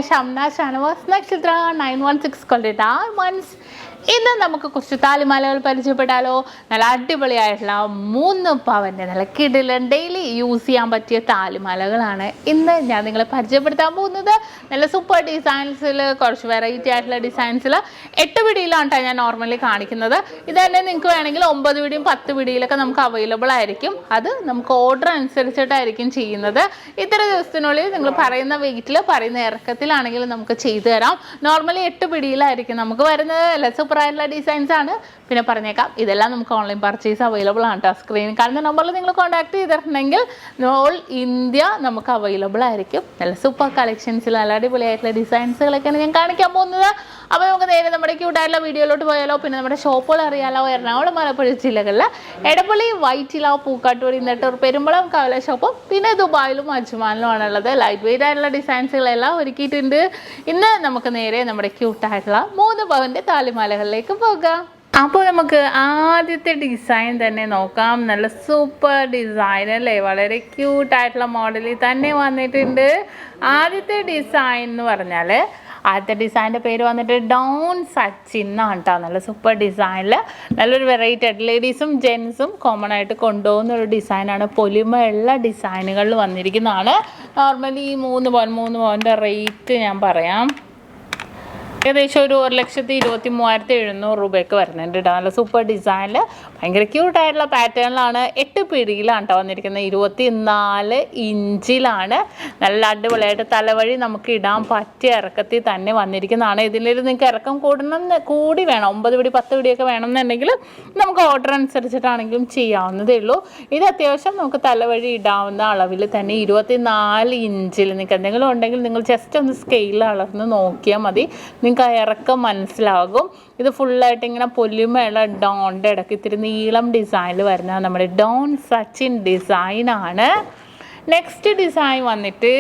SHAMNA channel Nakshathra 916 called months. ഇന്ന് നമുക്ക് കുറച്ച് താലിമാലകൾ പരിചയപ്പെടാലോ. നല്ല അടിപൊളിയായിട്ടുള്ള 3 പവന്റെ നല്ല കിടിലൻ ഡെയിലി യൂസ് ചെയ്യാൻ പറ്റിയ താലിമാലകളാണ് ഇന്ന് ഞാൻ നിങ്ങളെ പരിചയപ്പെടുത്താൻ പോകുന്നത്. നല്ല സൂപ്പർ ഡിസൈൻസിൽ കുറച്ച് വെറൈറ്റി ആയിട്ടുള്ള ഡിസൈൻസിൽ 8 പിടിയിലാണ് ഞാൻ നോർമലി കാണിക്കുന്നത്. ഇത് തന്നെ നിങ്ങൾക്ക് വേണമെങ്കിൽ 9 പിടിയും 10 പിടിയിലൊക്കെ നമുക്ക് അവൈലബിൾ ആയിരിക്കും. അത് നമുക്ക് ഓർഡർ അനുസരിച്ചിട്ടായിരിക്കും ചെയ്യുന്നത്. ഇത്ര ദിവസത്തിനുള്ളിൽ നിങ്ങൾ പറയുന്ന വെയിറ്റിൽ പറയുന്ന ഇറക്കത്തിലാണെങ്കിൽ നമുക്ക് ചെയ്തു തരാം. നോർമലി 8 പിടിയിലായിരിക്കും നമുക്ക് വരുന്നത്. സൂപ്പറായിട്ടുള്ള ഡിസൈൻസ് ആണ്. പിന്നെ പറഞ്ഞേക്കാം, ഇതെല്ലാം നമുക്ക് ഓൺലൈൻ പർച്ചേസ് അവൈലബിൾ ആണ്. സ്ക്രീനിൽ കാണുന്ന നമ്പറിൽ നിങ്ങൾ കോൺടാക്ട് ചെയ്തിട്ടുണ്ടെങ്കിൽ ഓൾ ഇന്ത്യ നമുക്ക് അവൈലബിൾ ആയിരിക്കും. നല്ല സൂപ്പർ കളക്ഷൻസിൽ നല്ല അടിപൊളിയായിട്ടുള്ള ഡിസൈൻസുകളൊക്കെയാണ് ഞാൻ കാണിക്കാൻ പോകുന്നത്. അപ്പോൾ നമുക്ക് നേരെ നമ്മുടെ ക്യൂട്ടായിട്ടുള്ള വീഡിയോയിലോട്ട് പോയാലോ. പിന്നെ നമ്മുടെ ഷോപ്പുകൾ അറിയാലോ. എറണാകുളം, മലപ്പുറം ജില്ലകളിൽ എടപ്പള്ളി, വൈറ്റില, പൂക്കാട്ടൂർ, നെട്ടൂർ, പെരുമ്പളം, കവലയ ഷോപ്പും പിന്നെ ദുബായിലും അജ്മാനിലും ആണുള്ളത്. ലൈറ്റ് വെയിറ്റ് ആയിട്ടുള്ള ഡിസൈൻസുകളെല്ലാം ഒരുക്കിയിട്ടുണ്ട്. ഇന്ന് നമുക്ക് നേരെ നമ്മുടെ ക്യൂട്ടായിട്ടുള്ള 3 പവന്റെ താലിമാലകളിലേക്ക് പോകാം. അപ്പോൾ നമുക്ക് ആദ്യത്തെ ഡിസൈൻ തന്നെ നോക്കാം. നല്ല സൂപ്പർ ഡിസൈൻ അല്ലേ, വളരെ ക്യൂട്ടായിട്ടുള്ള മോഡലിൽ തന്നെ വന്നിട്ടുണ്ട്. ആദ്യത്തെ ഡിസൈൻ എന്ന് പറഞ്ഞാൽ ആദ്യത്തെ ഡിസൈൻ്റെ പേര് വന്നിട്ട് ഡൗൺ സച്ചിൻ എന്നാണ് കേട്ടോ. നല്ല സൂപ്പർ ഡിസൈനിൽ നല്ലൊരു വെറൈറ്റി ആയിട്ട് ലേഡീസും ജെൻസും കോമൺ ആയിട്ട് കൊണ്ടുപോകുന്നൊരു ഡിസൈനാണ്. പൊലിമയുള്ള ഡിസൈനുകളിൽ വന്നിരിക്കുന്നതാണ്. നോർമലി ഈ 3 പവൻ്റെ റേറ്റ് ഞാൻ പറയാം. ഏകദേശം ഒരു 1,23,700 രൂപയൊക്കെ വരുന്നുണ്ട് കേട്ടോ. നല്ല സൂപ്പർ ഡിസൈനിൽ ഭയങ്കര ക്യൂട്ടായിട്ടുള്ള പാറ്റേണിലാണ് 8 പിടിയിലാണ് കേട്ടോ വന്നിരിക്കുന്നത്. 24 ഇഞ്ചിലാണ്. നല്ല അടിപൊളിയായിട്ട് തലവഴി നമുക്ക് ഇടാൻ പറ്റിയ ഇറക്കത്തിൽ തന്നെ വന്നിരിക്കുന്നതാണ്. ഇതിലൊരു നിങ്ങൾക്ക് ഇറക്കം കൂടി വേണം, 9 പിടി 10 പിടിയൊക്കെ വേണമെന്നുണ്ടെങ്കിൽ നമുക്ക് ഓർഡർ അനുസരിച്ചിട്ടാണെങ്കിലും ചെയ്യാവുന്നതേ ഉള്ളൂ. ഇത് അത്യാവശ്യം നമുക്ക് തലവഴി ഇടാവുന്ന അളവിൽ തന്നെ 24 ഇഞ്ചിൽ നിങ്ങൾക്ക് എന്തെങ്കിലും ഉണ്ടെങ്കിൽ നിങ്ങൾ ജസ്റ്റ് ഒന്ന് സ്കെയിൽ അളർന്ന് നോക്കിയാൽ മതി. നിങ്ങൾക്ക് ആ ഇറക്കം മനസ്സിലാകും. ഇത് ഫുള്ളായിട്ട് ഇങ്ങനെ പൊലിമയുള്ള ഡോണിൻ്റെ ഇടയ്ക്ക് ഇത്തിരി നീളം ഡിസൈനിൽ വരുന്ന നമ്മുടെ ഡോൺ സച്ചിൻ ഡിസൈനാണ്. നെക്സ്റ്റ് ഡിസൈൻ വന്നിട്ട്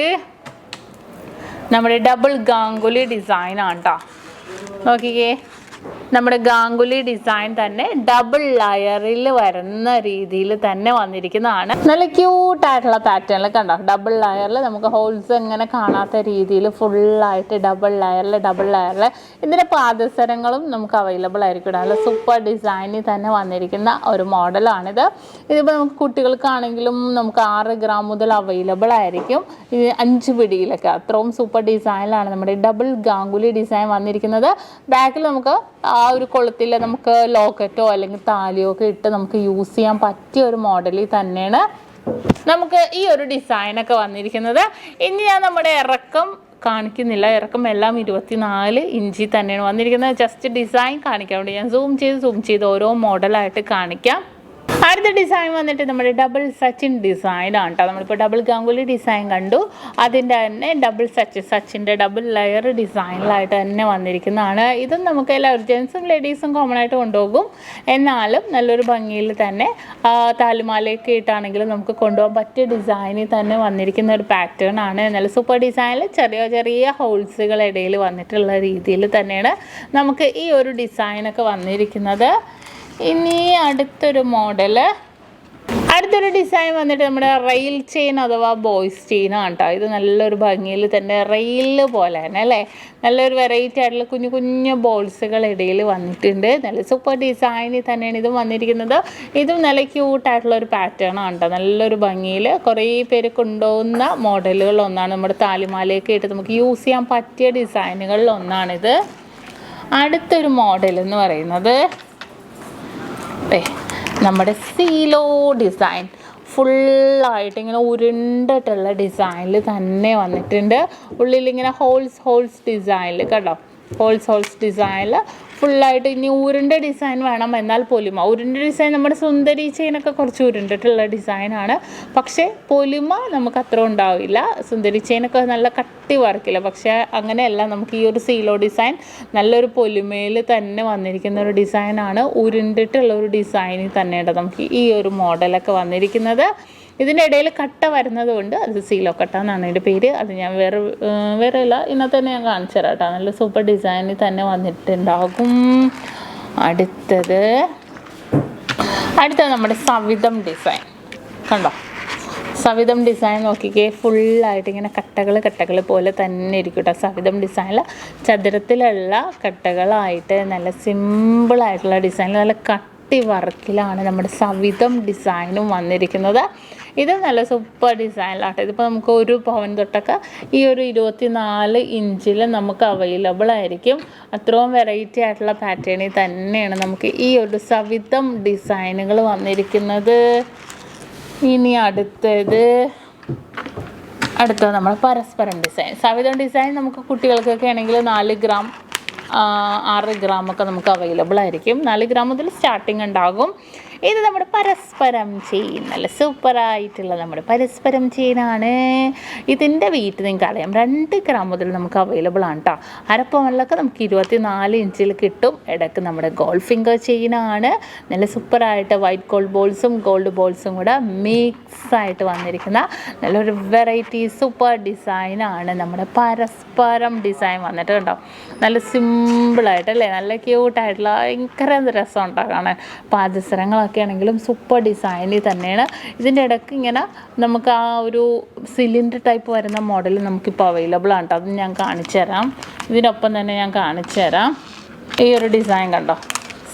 നമ്മുടെ ഡബിൾ ഗാംഗുലി ഡിസൈനാണ് കേട്ടോ. നോക്കിക്കേ, നമ്മുടെ ഗാംഗുലി ഡിസൈൻ തന്നെ ഡബിൾ ലെയറിൽ വരുന്ന രീതിയിൽ തന്നെ വന്നിരിക്കുന്നതാണ്. നല്ല ക്യൂട്ടായിട്ടുള്ള പാറ്റേണിൽ കണ്ടോ, ഡബിൾ ലെയറിൽ നമുക്ക് ഹോൾസ് ഇങ്ങനെ കാണാത്ത രീതിയിൽ ഫുള്ളായിട്ട് ഡബിൾ ലെയറിൽ ഇതിൻ്റെ പാദസരങ്ങളും നമുക്ക് അവൈലബിൾ ആയിരിക്കും. നല്ല സൂപ്പർ ഡിസൈനിൽ തന്നെ വന്നിരിക്കുന്ന ഒരു മോഡലാണിത്. ഇതിപ്പോൾ നമുക്ക് കുട്ടികൾക്കാണെങ്കിലും നമുക്ക് 6 ഗ്രാം മുതൽ അവൈലബിൾ ആയിരിക്കും. ഇത് 5 പിടിയിലൊക്കെ അത്രയും സൂപ്പർ ഡിസൈനിലാണ് നമ്മുടെ ഡബിൾ ഗാംഗുലി ഡിസൈൻ വന്നിരിക്കുന്നത്. ബാക്കിൽ നമുക്ക് ആ ഒരു കൊളുത്തിൽ നമുക്ക് ലോക്കറ്റോ അല്ലെങ്കിൽ താലിയോ ഒക്കെ ഇട്ട് നമുക്ക് യൂസ് ചെയ്യാൻ പറ്റിയ ഒരു മോഡലിൽ തന്നെയാണ് നമുക്ക് ഈ ഒരു ഡിസൈനൊക്കെ വന്നിരിക്കുന്നത്. ഇനി ഞാൻ നമ്മുടെ ഇറക്കം കാണിക്കുന്നില്ല. ഇറക്കം എല്ലാം 24 ഇഞ്ചിൽ തന്നെയാണ് വന്നിരിക്കുന്നത്. ജസ്റ്റ് ഡിസൈൻ കാണിക്കാൻ വേണ്ടി ഞാൻ സൂം ചെയ്ത് ഓരോ മോഡലായിട്ട് കാണിക്കാം. അടുത്ത ഡിസൈൻ വന്നിട്ട് നമ്മുടെ ഡബിൾ സച്ചിൻ ഡിസൈനാണ് കേട്ടോ. നമ്മളിപ്പോൾ ഡബിൾ ഗാംഗുലി ഡിസൈൻ കണ്ടു, അതിൻ്റെ തന്നെ ഡബിൾ സച്ചിൻ്റെ ഡബിൾ ലെയർ ഡിസൈനിലായിട്ട് തന്നെ വന്നിരിക്കുന്നതാണ്. ഇതും നമുക്ക് എല്ലാവരും ജെൻസും ലേഡീസും കോമൺ ആയിട്ട് കൊണ്ടുപോകും. എന്നാലും നല്ലൊരു ഭംഗിയിൽ തന്നെ താലിമാലയൊക്കെ ഇട്ടാണെങ്കിലും നമുക്ക് കൊണ്ടുപോകാൻ പറ്റിയ ഡിസൈനിൽ തന്നെ വന്നിരിക്കുന്ന ഒരു പാറ്റേൺ ആണ്. നല്ല സൂപ്പർ ഡിസൈനിൽ ചെറിയ ഹോൾസുകൾ ഇടയിൽ വന്നിട്ടുള്ള രീതിയിൽ തന്നെയാണ് നമുക്ക് ഈ ഒരു ഡിസൈനൊക്കെ വന്നിരിക്കുന്നത്. ഇനി അടുത്തൊരു ഡിസൈൻ വന്നിട്ട് നമ്മുടെ റെയിൽ ചെയിൻ അഥവാ ബോയ്സ് ചെയിനാണ് കേട്ടോ. ഇത് നല്ലൊരു ഭംഗിയിൽ തന്നെ റെയിൽ പോലെ തന്നെ അല്ലേ, നല്ലൊരു വെറൈറ്റി ആയിട്ടുള്ള കുഞ്ഞു ബോൾസുകൾ ഇടയിൽ വന്നിട്ടുണ്ട്. നല്ല സൂപ്പർ ഡിസൈനിൽ തന്നെയാണ് ഇതും വന്നിരിക്കുന്നത്. ഇതും നല്ല ക്യൂട്ടായിട്ടുള്ള ഒരു പാറ്റേൺ ആണ് കേട്ടോ. നല്ലൊരു ഭംഗിയിൽ കുറേ പേര് കൊണ്ടുപോകുന്ന മോഡലുകളിലൊന്നാണ്. നമ്മുടെ താലിമാലയൊക്കെ ഇട്ട് നമുക്ക് യൂസ് ചെയ്യാൻ പറ്റിയ ഡിസൈനുകളിലൊന്നാണിത്. അടുത്തൊരു മോഡൽ എന്ന് പറയുന്നത് നമ്മുടെ സീലോ ഡിസൈൻ ഫുള്ളായിട്ട് ഇങ്ങനെ ഉരുണ്ടിട്ടുള്ള ഡിസൈനിൽ തന്നെ വന്നിട്ടുണ്ട്. ഉള്ളിലിങ്ങനെ ഹോൾസ് ഡിസൈനിൽ കേട്ടോ, ഹോൾസ് ഡിസൈനിൽ ഫുള്ളായിട്ട്. ഇനി ഉരുണ്ട ഡിസൈൻ വേണം, എന്നാൽ പൊലിമ ഉരുണ്ട ഡിസൈൻ നമ്മുടെ സുന്ദരി ചെയിനൊക്കെ കുറച്ച് ഉരുണ്ടിട്ടുള്ള ഡിസൈനാണ്. പക്ഷേ പൊലിമ നമുക്ക് അത്ര ഉണ്ടാവില്ല. സുന്ദരി ചെയിനൊക്കെ നല്ല കട്ടി വർക്കില്ല. പക്ഷേ അങ്ങനെയല്ല, നമുക്ക് ഈ ഒരു സീലോ ഡിസൈൻ നല്ലൊരു പൊലിമയിൽ തന്നെ വന്നിരിക്കുന്ന ഒരു ഡിസൈനാണ്. ഉരുണ്ടിട്ടുള്ള ഒരു ഡിസൈനിൽ തന്നെയാണ് നമുക്ക് ഈ ഒരു മോഡലൊക്കെ വന്നിരിക്കുന്നത്. ഇതിൻ്റെ ഇടയിൽ കട്ട വരുന്നത് കൊണ്ട് അത് സീലോ കട്ട എന്നാണ് ഇതിൻ്റെ പേര്. അത് ഞാൻ വേറെ അല്ല, ഇന്നത്തെ തന്നെ ഞാൻ കാണിച്ചു തരാം കേട്ടോ. നല്ല സൂപ്പർ ഡിസൈനിൽ തന്നെ വന്നിട്ടുണ്ടാകും. അടുത്തത് നമ്മുടെ സവിധം ഡിസൈൻ കണ്ടോ. സവിധം ഡിസൈൻ നോക്കിക്കേ, ഫുള്ളായിട്ട് ഇങ്ങനെ കട്ടകൾ പോലെ തന്നെ ഇരിക്കും കേട്ടോ. സവിധം ഡിസൈനിൽ ചതുരത്തിലുള്ള കട്ടകളായിട്ട് നല്ല സിമ്പിളായിട്ടുള്ള ഡിസൈൻ, നല്ല കട്ടി വർക്കിലാണ് നമ്മുടെ സവിധം ഡിസൈനും വന്നിരിക്കുന്നത്. ഇത് നല്ല സൂപ്പർ ഡിസൈനിലാട്ടെ. ഇതിപ്പോൾ നമുക്ക് 1 പവൻ തൊട്ടൊക്കെ ഈ ഒരു 24 ഇഞ്ചിൽ നമുക്ക് അവൈലബിൾ ആയിരിക്കും. അത്രയും വെറൈറ്റി ആയിട്ടുള്ള പാറ്റേണിൽ തന്നെയാണ് നമുക്ക് ഈ ഒരു സവിധം ഡിസൈനുകൾ വന്നിരിക്കുന്നത്. ഇനി അടുത്തത് നമ്മുടെ പരസ്പരം ഡിസൈൻ. സവിധം ഡിസൈൻ നമുക്ക് കുട്ടികൾക്കൊക്കെ ആണെങ്കിൽ 4 ഗ്രാം 6 ഗ്രാമൊക്കെ നമുക്ക് അവൈലബിൾ ആയിരിക്കും. 4 ഗ്രാം മുതൽ സ്റ്റാർട്ടിങ് ഉണ്ടാകും. ഇത് നമ്മുടെ പരസ്പരം ചെയിൻ, നല്ല സൂപ്പറായിട്ടുള്ള നമ്മുടെ പരസ്പരം ചെയിനാണ്. ഇതിൻ്റെ വെയിറ്റ് നിങ്ങൾക്ക് അറിയാം, 2 ഗ്രാം മുതൽ നമുക്ക് അവൈലബിൾ ആണ് കേട്ടോ. അരപ്പവനിലൊക്കെ നമുക്ക് 24 ഇഞ്ചിൽ കിട്ടും. ഇടയ്ക്ക് നമ്മുടെ ഗോൾഡ് ഫിംഗർ ചെയിനാണ്. നല്ല സൂപ്പറായിട്ട് വൈറ്റ് ഗോൾഡ് ബോൾസും കൂടെ മിക്സായിട്ട് വന്നിരിക്കുന്ന നല്ലൊരു വെറൈറ്റി സൂപ്പർ ഡിസൈനാണ് നമ്മുടെ പരസ്പരം ഡിസൈൻ വന്നിട്ട് കേട്ടോ. നല്ല സിമ്പിളായിട്ടല്ലേ, നല്ല ക്യൂട്ടായിട്ടുള്ള ഭയങ്കര രസം ഉണ്ടാക്കാണ്. പാദസരങ്ങളൊക്കെ ആണെങ്കിലും സൂപ്പർ ഡിസൈനിൽ തന്നെയാണ്. ഇതിൻ്റെ ഇടയ്ക്ക് ഇങ്ങനെ നമുക്ക് ആ ഒരു സിലിണ്ടർ ടൈപ്പ് വരുന്ന മോഡൽ നമുക്കിപ്പോൾ അവൈലബിൾ ആണ് കേട്ടോ. അത് ഞാൻ കാണിച്ചു തരാം. ഇതിനൊപ്പം തന്നെ ഞാൻ കാണിച്ചു തരാം. ഈ ഒരു ഡിസൈൻ കണ്ടോ,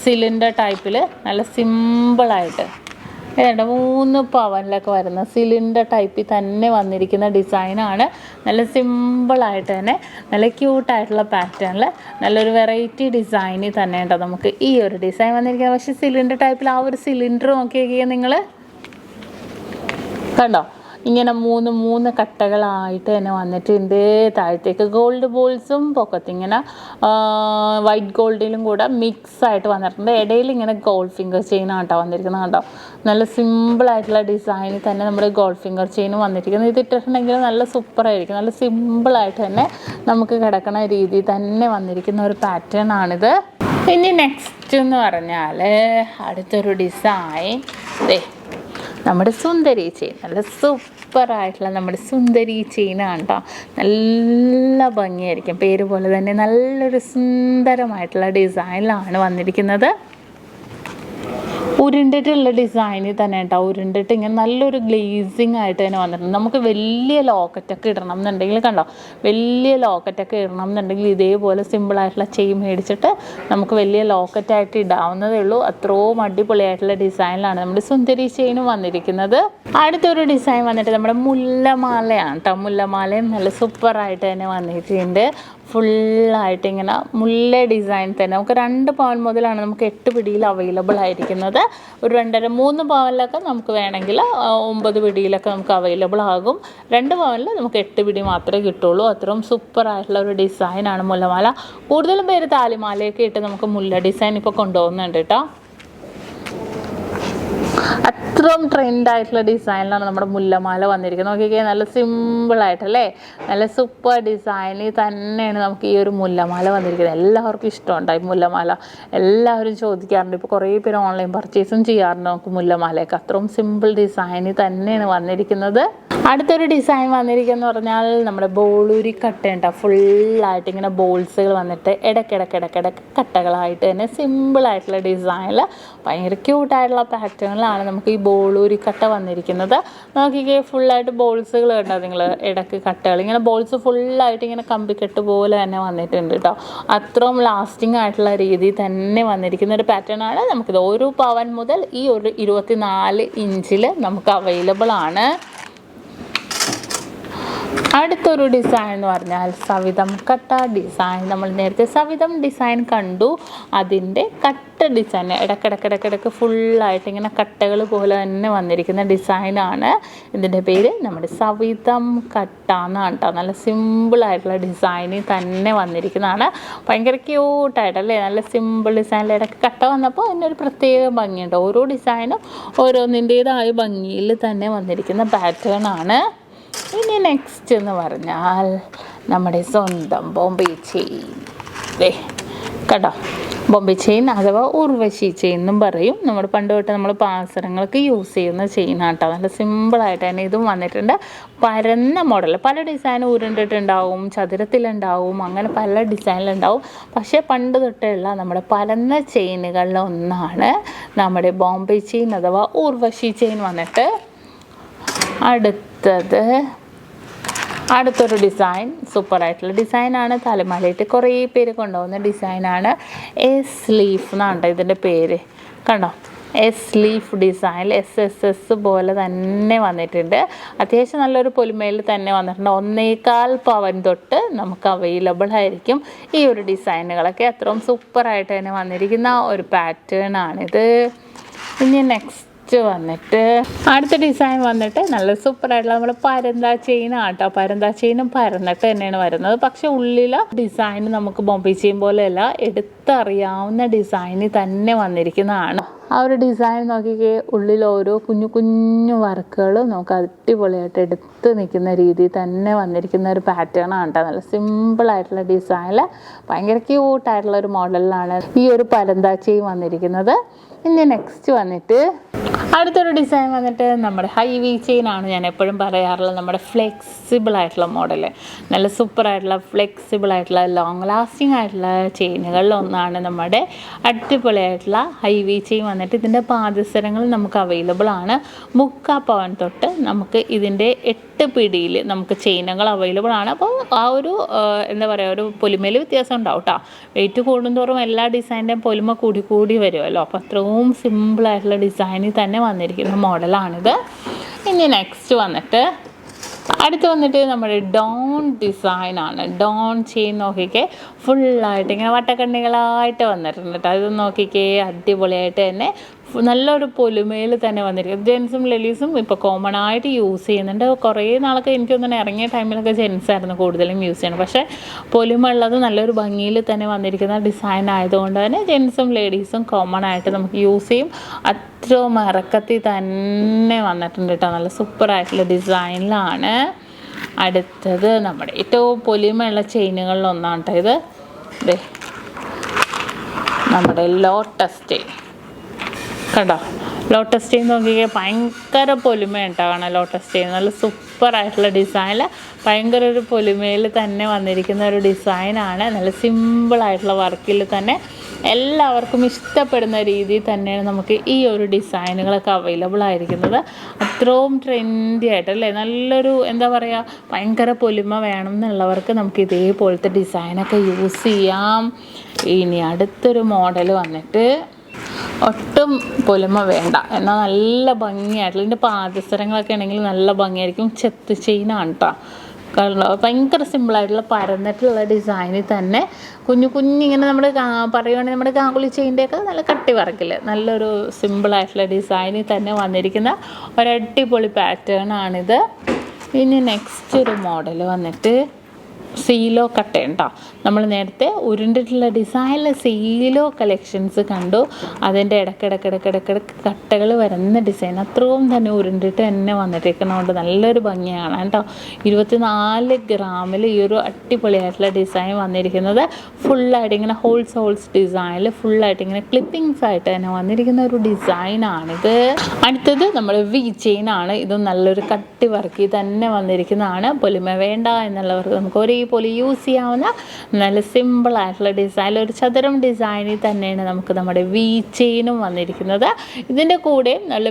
സിലിണ്ടർ ടൈപ്പിൽ നല്ല സിമ്പിളായിട്ട് 3 പവനിലൊക്കെ വരുന്ന സിലിണ്ടർ ടൈപ്പിൽ തന്നെ വന്നിരിക്കുന്ന ഡിസൈനാണ്. നല്ല സിമ്പിളായിട്ട് തന്നെ നല്ല ക്യൂട്ടായിട്ടുള്ള പാറ്റേണിൽ നല്ലൊരു വെറൈറ്റി ഡിസൈനിൽ തന്നെ കേട്ടോ നമുക്ക് ഈ ഒരു ഡിസൈൻ വന്നിരിക്കുന്നത്. പക്ഷേ സിലിണ്ടർ ടൈപ്പിൽ ആ ഒരു സിലിണ്ടർ നോക്കിയാൽ നിങ്ങൾ കണ്ടോ, ഇങ്ങനെ 3 കട്ടകളായിട്ട് തന്നെ വന്നിട്ടുണ്ട്. താഴത്തേക്ക് ഗോൾഡ് ബോൾസും പൊക്കത്തിങ്ങനെ വൈറ്റ് ഗോൾഡിലും കൂടെ മിക്സായിട്ട് വന്നിട്ടുണ്ട്. ഇടയിൽ ഇങ്ങനെ ഗോൾഡ് ഫിംഗർ ചെയിനാണ് കേട്ടോ വന്നിരിക്കുന്നത്. കേട്ടോ നല്ല സിമ്പിളായിട്ടുള്ള ഡിസൈനിൽ തന്നെ നമ്മുടെ ഗോൾഡ് ഫിംഗർ ചെയിനും വന്നിരിക്കുന്നത്. ഇത് ഇട്ടിട്ടുണ്ടെങ്കിൽ നല്ല സൂപ്പറായിരിക്കും. നല്ല സിമ്പിളായിട്ട് തന്നെ നമുക്ക് കിടക്കുന്ന രീതിയിൽ തന്നെ വന്നിരിക്കുന്ന ഒരു പാറ്റേൺ ആണിത്. ഇനി നെക്സ്റ്റ് എന്ന് പറഞ്ഞാൽ അടുത്തൊരു ഡിസൈൻ നമ്മുടെ സുന്ദരി ചെയിൻ. നല്ല സൂപ്പറായിട്ടുള്ള നമ്മുടെ സുന്ദരി ചെയിനാണ് കേട്ടോ. നല്ല ഭംഗിയായിരിക്കും, പേര് പോലെ തന്നെ നല്ലൊരു സുന്ദരമായിട്ടുള്ള ഡിസൈനിലാണ് വന്നിരിക്കുന്നത്. ഉരുണ്ടിട്ടുള്ള ഡിസൈനിൽ തന്നെ കേട്ടോ, ഉരുണ്ടിട്ട് ഇങ്ങനെ നല്ലൊരു ഗ്ലേസിങ് ആയിട്ട് തന്നെ വന്നിട്ടുണ്ട്. നമുക്ക് വലിയ ലോക്കറ്റൊക്കെ ഇടണം എന്നുണ്ടെങ്കിൽ കണ്ടോ, വലിയ ലോക്കറ്റൊക്കെ ഇടണം എന്നുണ്ടെങ്കിൽ ഇതേപോലെ സിമ്പിളായിട്ടുള്ള ചെയിൻ മേടിച്ചിട്ട് നമുക്ക് വലിയ ലോക്കറ്റായിട്ട് ഇടാവുന്നതേ ഉള്ളൂ. അത്രയും അടിപൊളിയായിട്ടുള്ള ഡിസൈനിലാണ് നമ്മുടെ സുന്ദരി ചെയിനും വന്നിരിക്കുന്നത്. അടുത്തൊരു ഡിസൈൻ വന്നിട്ട് നമ്മുടെ മുല്ലമാലയാണ് കേട്ടോ. മുല്ലമാലയും നല്ല സൂപ്പറായിട്ട് തന്നെ വന്നിട്ടുണ്ട്. ഫുള്ളായിട്ട് ഇങ്ങനെ മുല്ല ഡിസൈൻ തന്നെ നമുക്ക് 2 പവൻ മുതലാണ് നമുക്ക് 8 പിടിയിൽ അവൈലബിൾ ആയിരിക്കുന്നത്. ഒരു 2.5-3 പവനിലൊക്കെ നമുക്ക് വേണമെങ്കിൽ 9 പിടിയിലൊക്കെ നമുക്ക് അവൈലബിൾ ആകും. 2 പവനിൽ നമുക്ക് 8 പിടി മാത്രമേ കിട്ടുള്ളൂ. അത്രയും സൂപ്പറായിട്ടുള്ള ഒരു ഡിസൈനാണ് മുല്ലമാല. കൂടുതലും പേര് താലിമാലയൊക്കെ ഇട്ട് നമുക്ക് മുല്ല ഡിസൈൻ ഇപ്പോൾ കൊണ്ടുപോകുന്നുണ്ട് കേട്ടോ. അത്രയും ട്രെൻഡായിട്ടുള്ള ഡിസൈനിലാണ് നമ്മുടെ മുല്ലമാല വന്നിരിക്കുന്നത്. നോക്കിക്കേ, നല്ല സിമ്പിളായിട്ടല്ലേ, നല്ല സൂപ്പർ ഡിസൈനിൽ തന്നെയാണ് നമുക്ക് ഈ ഒരു മുല്ലമാല വന്നിരിക്കുന്നത്. എല്ലാവർക്കും ഇഷ്ടമുണ്ടായി മുല്ലമാല, എല്ലാവരും ചോദിക്കാറുണ്ട്. ഇപ്പോൾ കുറേ പേര് ഓൺലൈൻ പർച്ചേസും ചെയ്യാറുണ്ട് നമുക്ക് മുല്ലമാലയൊക്കെ. അത്രയും സിമ്പിൾ ഡിസൈനിൽ തന്നെയാണ് വന്നിരിക്കുന്നത്. അടുത്തൊരു ഡിസൈൻ വന്നിരിക്കുകയെന്ന് പറഞ്ഞാൽ നമ്മുടെ ബോളൂരി കട്ടയുണ്ട. ഫുള്ളായിട്ട് ഇങ്ങനെ ബോൾസുകൾ വന്നിട്ട് ഇടയ്ക്കിടയ്ക്ക് കട്ടകളായിട്ട് തന്നെ സിമ്പിളായിട്ടുള്ള ഡിസൈനിൽ ഭയങ്കര ക്യൂട്ടായിട്ടുള്ള പാറ്റേണിലാണ് നമുക്ക് ഈ ബോളൂരി കട്ട വന്നിരിക്കുന്നത്. നോക്കിക്കേ, ഫുള്ളായിട്ട് ബോൾസുകൾ കണ്ടോ നിങ്ങൾ, ഇടയ്ക്ക് കട്ടകൾ ഇങ്ങനെ ബോൾസ് ഫുള്ളായിട്ട് ഇങ്ങനെ കമ്പിക്കെട്ട് പോലെ തന്നെ വന്നിട്ടുണ്ട് കേട്ടോ. അത്രയും ലാസ്റ്റിംഗ് ആയിട്ടുള്ള രീതിയിൽ തന്നെ വന്നിരിക്കുന്ന ഒരു പാറ്റേൺ ആണ്. നമുക്കിത് 1 പവൻ മുതൽ ഈ ഒരു 24 ഇഞ്ചിൽ നമുക്ക് അവൈലബിൾ ആണ്. അടുത്തൊരു ഡിസൈൻ എന്ന് പറഞ്ഞാൽ സവിധം കട്ട ഡിസൈൻ. നമ്മൾ നേരത്തെ സവിധം ഡിസൈൻ കണ്ടു, അതിൻ്റെ കട്ട ഡിസൈൻ ഇടയ്ക്കിടയ്ക്ക് ഫുള്ളായിട്ട് ഇങ്ങനെ കട്ടകൾ പോലെ തന്നെ വന്നിരിക്കുന്ന ഡിസൈനാണ്. ഇതിൻ്റെ പേര് നമ്മുടെ സവിധം കട്ട എന്നാണ് കേട്ടോ. നല്ല സിമ്പിളായിട്ടുള്ള ഡിസൈനിൽ തന്നെ വന്നിരിക്കുന്നതാണ്. ഭയങ്കര ക്യൂട്ടായിട്ടല്ലേ, നല്ല സിമ്പിൾ ഡിസൈനിൽ ഇടയ്ക്ക് കട്ട വന്നപ്പോൾ അതിനൊരു പ്രത്യേക ഭംഗിയുണ്ട്. ഓരോ ഡിസൈനും ഓരോന്നിൻ്റേതായ ഭംഗിയിൽ തന്നെ വന്നിരിക്കുന്ന പാറ്റേൺ ആണ്. ഇനി നെക്സ്റ്റ് എന്ന് പറഞ്ഞാൽ നമ്മുടെ സ്വന്തം ബോംബെ ചെയിൻ. കേട്ടോ, ബോംബെ ചെയിൻ അഥവാ ഉർവശി ചെയിൻ എന്നും പറയും. നമ്മൾ പണ്ട് തൊട്ട് നമ്മൾ പാസരങ്ങൾക്ക് യൂസ് ചെയ്യുന്ന ചെയിനാണ് കേട്ടോ. നല്ല സിമ്പിളായിട്ട് തന്നെ ഇതും വന്നിട്ടുണ്ട്. പരന്ന മോഡൽ, പല ഡിസൈനും ഉരുണ്ടിട്ടുണ്ടാവും, ചതുരത്തിലുണ്ടാവും, അങ്ങനെ പല ഡിസൈനിലുണ്ടാവും. പക്ഷേ പണ്ട് തൊട്ടുള്ള നമ്മുടെ പരന്ന ചെയിനുകളിൽ ഒന്നാണ് നമ്മുടെ ബോംബെ ചെയിൻ അഥവാ ഉർവശി ചെയിൻ വന്നിട്ട്. അടുത്തൊരു ഡിസൈൻ, സൂപ്പറായിട്ടുള്ള ഡിസൈനാണ്. തലമാലയിട്ട് കുറേ പേര് കൊണ്ടുപോകുന്ന ഡിസൈനാണ്. എസ് ലീഫ് എന്നാണ് ഇതിൻ്റെ പേര്. കണ്ടോ, എസ് ലീഫ് ഡിസൈൻ, SSS പോലെ തന്നെ വന്നിട്ടുണ്ട്. അത്യാവശ്യം നല്ലൊരു പൊലിമയിൽ തന്നെ വന്നിട്ടുണ്ട്. 1.25 പവൻ തൊട്ട് നമുക്ക് അവൈലബിൾ ആയിരിക്കും ഈ ഒരു ഡിസൈനുകളൊക്കെ. അത്രയും സൂപ്പറായിട്ട് തന്നെ വന്നിരിക്കുന്ന ഒരു പാറ്റേൺ ആണിത്. ഇനി നെക്സ്റ്റ് വന്നിട്ട് അടുത്ത ഡിസൈൻ വന്നിട്ട് നല്ല സൂപ്പറായിട്ടുള്ള നമ്മൾ പരന്താ ചെയിൻ ആട്ടോ. പരന്താ ചെയിനും പരന്നിട്ട് തന്നെയാണ് വരുന്നത്. പക്ഷെ ഉള്ളിലെ ഡിസൈൻ നമുക്ക് ബോംബെ ചെയിൻ പോലെയല്ല, എടുത്തറിയാവുന്ന ഡിസൈനിൽ തന്നെ വന്നിരിക്കുന്നതാണ്. ആ ഒരു ഡിസൈൻ നോക്കിക്കേ, ഉള്ളിൽ ഓരോ കുഞ്ഞു കുഞ്ഞു വർക്കുകൾ നമുക്ക് അടിപൊളിയായിട്ട് എടുത്ത് നിൽക്കുന്ന രീതിയിൽ തന്നെ വന്നിരിക്കുന്ന ഒരു പാറ്റേൺ ആണ് കേട്ടോ. നല്ല സിമ്പിളായിട്ടുള്ള ഡിസൈനിൽ ഭയങ്കര ക്യൂട്ടായിട്ടുള്ള ഒരു മോഡലിലാണ് ഈ ഒരു പരന്താ ചെയിൻ വന്നിരിക്കുന്നത്. ഇനി നെക്സ്റ്റ് വന്നിട്ട് അടുത്തൊരു ഡിസൈൻ വന്നിട്ട് നമ്മുടെ ഹൈവി ചെയിൻ ആണ്. ഞാൻ എപ്പോഴും പറയാറുള്ളത് നമ്മുടെ ഫ്ലെക്സിബിൾ ആയിട്ടുള്ള മോഡൽ, നല്ല സൂപ്പറായിട്ടുള്ള ഫ്ലെക്സിബിൾ ആയിട്ടുള്ള ലോങ് ലാസ്റ്റിംഗ് ആയിട്ടുള്ള ചെയിനുകളിൽ ഒന്നാണ് നമ്മുടെ അടിപൊളിയായിട്ടുള്ള ഹൈവി ചെയിൻ വന്നിട്ട്. ഇതിൻ്റെ പാദസരങ്ങൾ നമുക്ക് അവൈലബിൾ ആണ്. 3/4 പവൻ തൊട്ട് നമുക്ക് ഇതിൻ്റെ 8 പിടിയിൽ നമുക്ക് ചെയിനുകൾ അവൈലബിൾ ആണ്. അപ്പോൾ ആ ഒരു എന്താ പറയുക, ഒരു പൊലിമയിൽ വ്യത്യാസം ഉണ്ടാവും കേട്ടോ. വെയിറ്റ് കൂടുന്തോറും എല്ലാ ഡിസൈൻ്റെയും പൊലിമ കൂടി വരുമല്ലോ. അപ്പോൾ അത്രയും സിമ്പിളായിട്ടുള്ള ഡിസൈനിൽ തന്നെ വന്നിരിക്കുന്ന മോഡലാണിത്. ഇനി നെക്സ്റ്റ് വന്നിട്ട് അടുത്ത് വന്നിട്ട് നമ്മുടെ ഡോൺ ഡിസൈനാണ്. ഡോൺ ചെയിൻ നോക്കിക്കേ, ഫുള്ളായിട്ട് ഇങ്ങനെ വട്ടക്കണ്ണികളായിട്ട് വന്നിട്ടുണ്ട് കേട്ടോ. ഇത് നോക്കിക്കേ, അടിപൊളിയായിട്ട് തന്നെ നല്ലൊരു പൊലിമയിൽ തന്നെ വന്നിരിക്കും. ജെൻസും ലേഡീസും ഇപ്പോൾ കോമൺ ആയിട്ട് യൂസ് ചെയ്യുന്നുണ്ട്. കുറേ നാളൊക്കെ എനിക്കൊന്നും ഇറങ്ങിയ ടൈമിലൊക്കെ ജെൻസായിരുന്നു കൂടുതലും യൂസ് ചെയ്യുന്നത്. പക്ഷേ പൊലിമ ഉള്ളത് നല്ലൊരു ഭംഗിയിൽ തന്നെ വന്നിരിക്കുന്ന ഡിസൈൻ ആയതുകൊണ്ട് തന്നെ ജെൻസും ലേഡീസും കോമൺ ആയിട്ട് നമുക്ക് യൂസ് ചെയ്യും. അത്രയും ഇറക്കത്തിൽ തന്നെ വന്നിട്ടുണ്ട് കേട്ടോ. നല്ല സൂപ്പറായിട്ടുള്ള ഡിസൈനിലാണ്. അടുത്തത് നമ്മുടെ ഏറ്റവും പൊലിമയുള്ള ചെയിനുകളിൽ ഒന്നാണ് കേട്ടോ ഇത്. നമ്മുടെ ലോട്ടസ് ചെയിൻ കണ്ടോ. ലോട്ടസ് ചെയിൻ നോക്കിയാൽ ഭയങ്കര പൊലിമയാണ് കേട്ടോ കാണാൻ. ലോട്ടസ് ചെയിൻ നല്ല സൂപ്പറായിട്ടുള്ള ഡിസൈനിൽ ഭയങ്കര ഒരു പൊലിമയിൽ തന്നെ വന്നിരിക്കുന്ന ഒരു ഡിസൈനാണ്. നല്ല സിമ്പിളായിട്ടുള്ള വർക്കിൽ തന്നെ എല്ലാവർക്കും ഇഷ്ടപ്പെടുന്ന രീതിയിൽ തന്നെയാണ് നമുക്ക് ഈ ഒരു ഡിസൈനുകളൊക്കെ അവൈലബിൾ ആയിരിക്കുന്നത്. അത്രയും ട്രെൻഡി ആയിട്ടല്ലേ, നല്ലൊരു എന്താ പറയുക, ഭയങ്കര പൊലിമ വേണം എന്നുള്ളവർക്ക് നമുക്ക് ഇതേപോലത്തെ ഡിസൈനൊക്കെ യൂസ് ചെയ്യാം. ഇനി അടുത്തൊരു മോഡൽ വന്നിട്ട് ഒട്ടും പൊലിമ വേണ്ട എന്നാൽ നല്ല ഭംഗിയായിട്ടുള്ള, ഇതിൻ്റെ പാദസരങ്ങളൊക്കെ ആണെങ്കിൽ നല്ല ഭംഗിയായിരിക്കും. ചെത്ത് ചെയിനാണ് കേട്ടോ. ഭയങ്കര സിമ്പിളായിട്ടുള്ള പരന്നിട്ടുള്ള ഡിസൈനിൽ തന്നെ കുഞ്ഞിങ്ങനെ നമ്മൾ പറയുകയാണെങ്കിൽ നമ്മുടെ കാങ്കുളി ചെയിൻ്റെയൊക്കെ നല്ല കട്ടി വർക്കിൽ നല്ലൊരു സിമ്പിളായിട്ടുള്ള ഡിസൈനിൽ തന്നെ വന്നിരിക്കുന്ന ഒരടിപൊളി പാറ്റേൺ ആണിത്. ഇനി നെക്സ്റ്റ് ഒരു മോഡൽ വന്നിട്ട് സീലോ കട്ടയാണ് കേട്ടോ. നമ്മൾ നേരത്തെ ഉരുണ്ടിട്ടുള്ള ഡിസൈനിൽ സീലോ കളക്ഷൻസ് കണ്ടു. അതിൻ്റെ ഇടയ്ക്കിടയ്ക്ക് കട്ടകൾ വരുന്ന ഡിസൈൻ അത്രയും തന്നെ ഉരുണ്ടിട്ട് തന്നെ വന്നിട്ടിരിക്കുന്നതുകൊണ്ട് നല്ലൊരു ഭംഗിയാണ് കേട്ടോ. 24 ഗ്രാമിൽ ഈ ഒരു അടിപൊളിയായിട്ടുള്ള ഡിസൈൻ വന്നിരിക്കുന്നത്. ഫുള്ളായിട്ട് ഇങ്ങനെ ഹോൾസ് ഡിസൈനിൽ ഫുള്ളായിട്ട് ഇങ്ങനെ ക്ലിപ്പിങ്സ് ആയിട്ട് തന്നെ വന്നിരിക്കുന്ന ഒരു ഡിസൈനാണിത്. അടുത്തത് നമ്മൾ വി ചെയിനാണ്. ഇതും നല്ലൊരു കട്ടി വർക്കി തന്നെ വന്നിരിക്കുന്നതാണ്. പൊലിമ വേണ്ട എന്നുള്ളവർക്ക് നമുക്ക് ഒരേപോലെ യൂസ് ചെയ്യാവുന്ന നല്ല സിമ്പിളായിട്ടുള്ള ഡിസൈൻ, ഒരു ചതുരം ഡിസൈനിൽ തന്നെയാണ് നമുക്ക് നമ്മുടെ വി ചെയിനും വന്നിരിക്കുന്നത്. ഇതിൻ്റെ കൂടെ നല്ല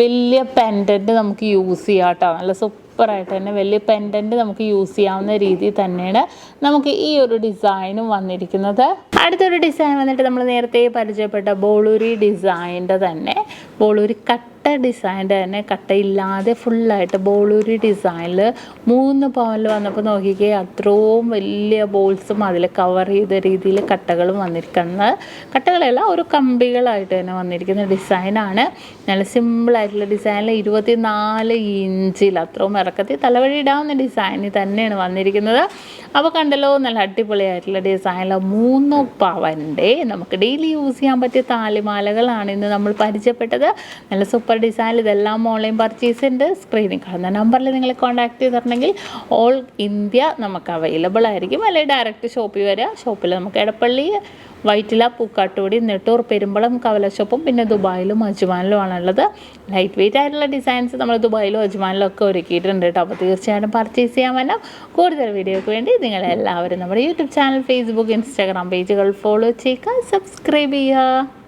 വലിയ പെൻഡൻറ്റ് നമുക്ക് യൂസ് ചെയ്യാം കേട്ടോ. നല്ല സൂപ്പറായിട്ട് തന്നെ വലിയ പെൻഡൻറ്റ് നമുക്ക് യൂസ് ചെയ്യാവുന്ന രീതിയിൽ തന്നെയാണ് നമുക്ക് ഈ ഒരു ഡിസൈനും വന്നിരിക്കുന്നത്. അടുത്തൊരു ഡിസൈൻ വന്നിട്ട് നമ്മൾ നേരത്തെ പരിചയപ്പെട്ട ബോളൂരി ഡിസൈൻ്റെ തന്നെ ബോളൂരി കട്ട ഡിസൈൻ്റെ തന്നെ കട്ടയില്ലാതെ ഫുള്ളായിട്ട് ബോളൂരി ഡിസൈനിൽ 3 പവനിൽ വന്നപ്പോൾ നോക്കിക്കേ, അത്രയും വലിയ ബോൾസും അതിൽ കവർ ചെയ്ത രീതിയിൽ കട്ടകളും വന്നിരിക്കുന്നത്. കട്ടകളെല്ലാം ഒരു കമ്പികളായിട്ട് തന്നെ വന്നിരിക്കുന്ന ഡിസൈനാണ്. നല്ല സിമ്പിളായിട്ടുള്ള ഡിസൈനിൽ 24 ഇഞ്ചിൽ അത്രയും ഇറക്കത്തിൽ തലവഴി ഇടാവുന്ന ഡിസൈനിൽ തന്നെയാണ് വന്നിരിക്കുന്നത്. അപ്പോൾ കണ്ടല്ലോ, നല്ല അടിപൊളിയായിട്ടുള്ള ഡിസൈനിൽ 3 പവൻ്റെ നമുക്ക് ഡെയിലി യൂസ് ചെയ്യാൻ പറ്റിയ താലിമാലകളാണ് ഇന്ന് നമ്മൾ പരിചയപ്പെട്ടത്. നല്ല സൂപ്പർ ഡിസൈൻ. ഇതെല്ലാം ഓൺലൈൻ പർച്ചേസ് ഉണ്ട്. സ്ക്രീനിൽ കാണുന്ന നമ്പറിൽ നിങ്ങൾ കോൺടാക്ട് ചെയ്തിട്ടുണ്ടെങ്കിൽ ഓൾ ഇന്ത്യ നമുക്ക് അവൈലബിൾ ആയിരിക്കും. അല്ലെങ്കിൽ ഡയറക്റ്റ് ഷോപ്പിൽ വരിക. ഷോപ്പിൽ നമുക്ക് എടപ്പള്ളി, വൈറ്റില, പൂക്കാട്ടുപടി, നെട്ടൂർ, പെരുമ്പളം, കവല ഷോപ്പും പിന്നെ ദുബായിലും അജ്മാനിലുമാണുള്ളത്. ലൈറ്റ് വെയിറ്റ് ആയിട്ടുള്ള ഡിസൈൻസ് നമ്മൾ ദുബായിലും അജ്മാനിലും ഒക്കെ ഒരുക്കിയിട്ടുണ്ട് കേട്ടോ. അപ്പോൾ തീർച്ചയായിട്ടും പർച്ചേസ് ചെയ്യാൻ വേണം. കൂടുതൽ വീഡിയോയ്ക്ക് വേണ്ടി നിങ്ങളെല്ലാവരും നമ്മുടെ യൂട്യൂബ് ചാനൽ, ഫേസ്ബുക്ക്, ഇൻസ്റ്റാഗ്രാം പേജുകൾ ഫോളോ ചെയ്യുക, സബ്സ്ക്രൈബ് ചെയ്യുക.